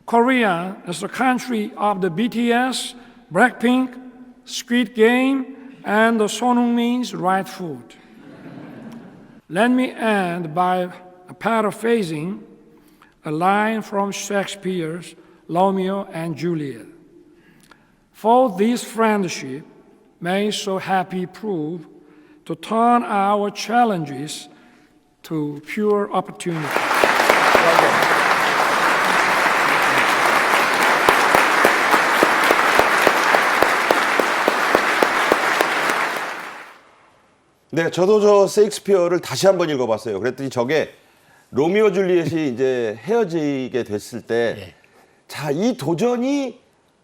G: Korea is the country of the BTS, Blackpink, Squid Game, and the Son Heung-min's right foot. Let me end by paraphrasing a line from Shakespeare's Romeo and Juliet. For this friendship may so happy prove to turn our challenges to pure opportunity.
A: 네, 저도 저 세익스피어를 다시 한번 읽어봤어요. 그랬더니 저게 로미오 줄리엣이 이제 헤어지게 됐을 때, 자, 이 도전이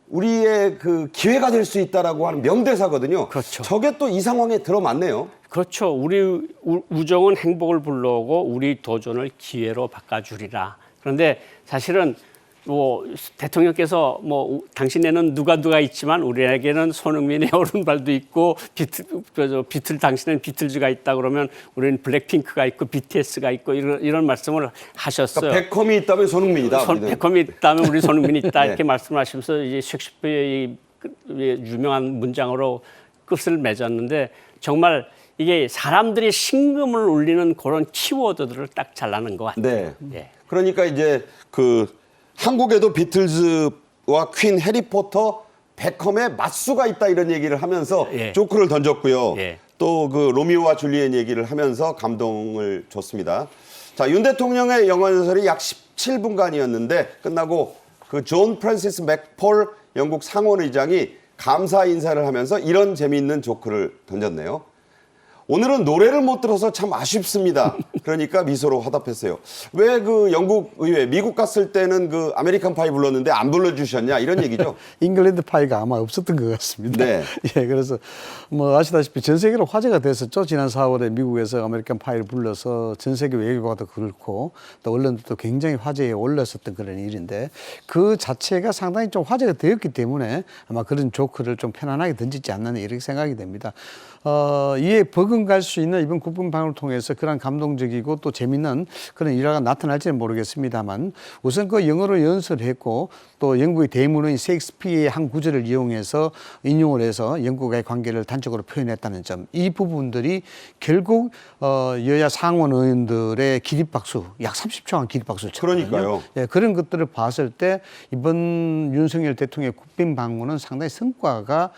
A: 우리의 그 기회가 될 수 있다라고 하는 명대사거든요.
D: 그렇죠.
A: 저게 또 이 상황에 들어맞네요.
D: 그렇죠. 우리 우정은 행복을 불러오고 우리 도전을 기회로 바꿔주리라. 그런데 사실은 뭐 대통령께서 뭐 당신에는 누가 있지만 우리에게는 손흥민의 오른발도 있고 비틀 당신은 비틀즈가 있다 그러면 우리는 블랙핑크가 있고 BTS가 있고 이런 말씀을 하셨어요.
A: 그러니까 베컴이 있다면 손흥민이다.
D: 베컴이 있다면 우리 손흥민이 있다.
A: 네.
D: 이렇게 말씀하시면서 이제 셰익스피어의 유명한 문장으로 끝을 맺었는데 정말 이게 사람들이 심금을 울리는 그런 키워드들을 딱 잘라낸 것 같아요.
A: 네.
D: 예.
A: 그러니까 이제 그 한국에도 비틀즈와 퀸, 해리포터, 베컴의 맞수가 있다 이런 얘기를 하면서
D: 예.
A: 조크를 던졌고요.
D: 예.
A: 또 그 로미오와 줄리엣 얘기를 하면서 감동을 줬습니다. 자, 윤 대통령의 영어 연설이 약 17분간이었는데 끝나고 그 존 프랜시스 맥폴 영국 상원의장이 감사 인사를 하면서 이런 재미있는 조크를 던졌네요. 오늘은 노래를 못 들어서 참 아쉽습니다. 그러니까 미소로 화답했어요. 왜 그 영국 의회, 미국 갔을 때는 그 아메리칸 파이 불렀는데 안 불러주셨냐 이런 얘기죠.
E: 잉글랜드 파이가 아마 없었던 것 같습니다.
A: 네.
E: 예, 그래서 뭐 아시다시피 전 세계로 화제가 됐었죠. 지난 4월에 미국에서 아메리칸 파이를 불러서 전 세계 외교가도 그렇고 또 언론들도 굉장히 화제에 올랐었던 그런 일인데 그 자체가 상당히 좀 화제가 되었기 때문에 아마 그런 조크를 좀 편안하게 던지지 않나 이렇게 생각이 됩니다. 이에 버금 이번 갈 수 있는 이번 국빈 방문을 통해서 그런 감동적이고 또 재미있는 그런 일화가 나타날지는 모르겠습니다만 우선 그 영어로 연설을 했고 또 영국의 대문호인 셰익스피어의 한 구절을 이용해서 인용을 해서 영국과의 관계를 단적으로 표현했다는 점, 이 부분들이 결국 여야 상원 의원들의 기립박수, 약 30초간 기립박수를 쳤거든요.
A: 그러니까요.
E: 예, 그런 것들을 봤을 때 이번 윤석열 대통령의 국빈 방문은 상당히 성과가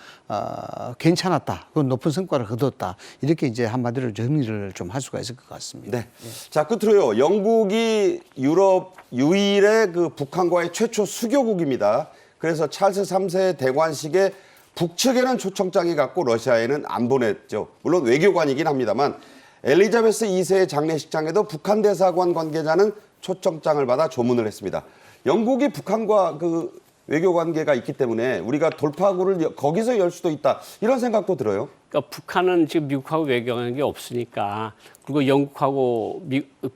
E: 괜찮았다. 그 높은 성과를 거뒀다. 이렇게 이제 한마디로 정리를 좀 할 수가 있을 것 같습니다.
A: 네. 자, 끝으로요. 영국이 유럽 유일의 그 북한과의 최초 수교국입니다. 그래서 찰스 3세 대관식에 북측에는 초청장이 갔고 러시아에는 안 보냈죠. 물론 외교관이긴 합니다만 엘리자베스 2세의 장례식장에도 북한 대사관 관계자는 초청장을 받아 조문을 했습니다. 영국이 북한과 그 외교 관계가 있기 때문에 우리가 돌파구를 거기서 열 수도 있다. 이런 생각도 들어요.
D: 그러니까 북한은 지금 미국하고 외교 관계가 없으니까, 그리고 영국하고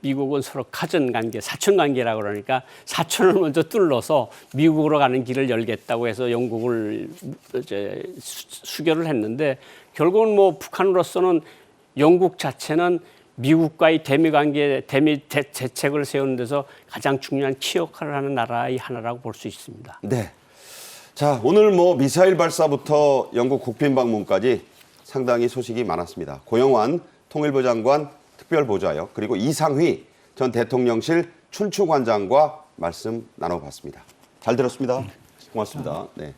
D: 미국은 서로 카전 관계, 사촌 관계라고 그러니까 사촌을 먼저 뚫러서 미국으로 가는 길을 열겠다고 해서 영국을 이제 수교를 했는데, 결국은 뭐 북한으로서는 영국 자체는 미국과의 대미 관계, 대미 대책을 세우는 데서 가장 중요한 키 역할을 하는 나라의 하나라고 볼 수 있습니다.
A: 네. 자, 오늘 뭐 미사일 발사부터 영국 국빈 방문까지 상당히 소식이 많았습니다. 고영환 통일부 장관 특별보좌역, 그리고 이상휘 전 대통령실 춘추관장과 말씀 나눠봤습니다. 잘 들었습니다. 고맙습니다. 네.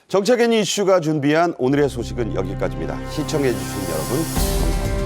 A: 정책앤 이슈가 준비한 오늘의 소식은 여기까지입니다. 시청해주신 여러분 감사합니다.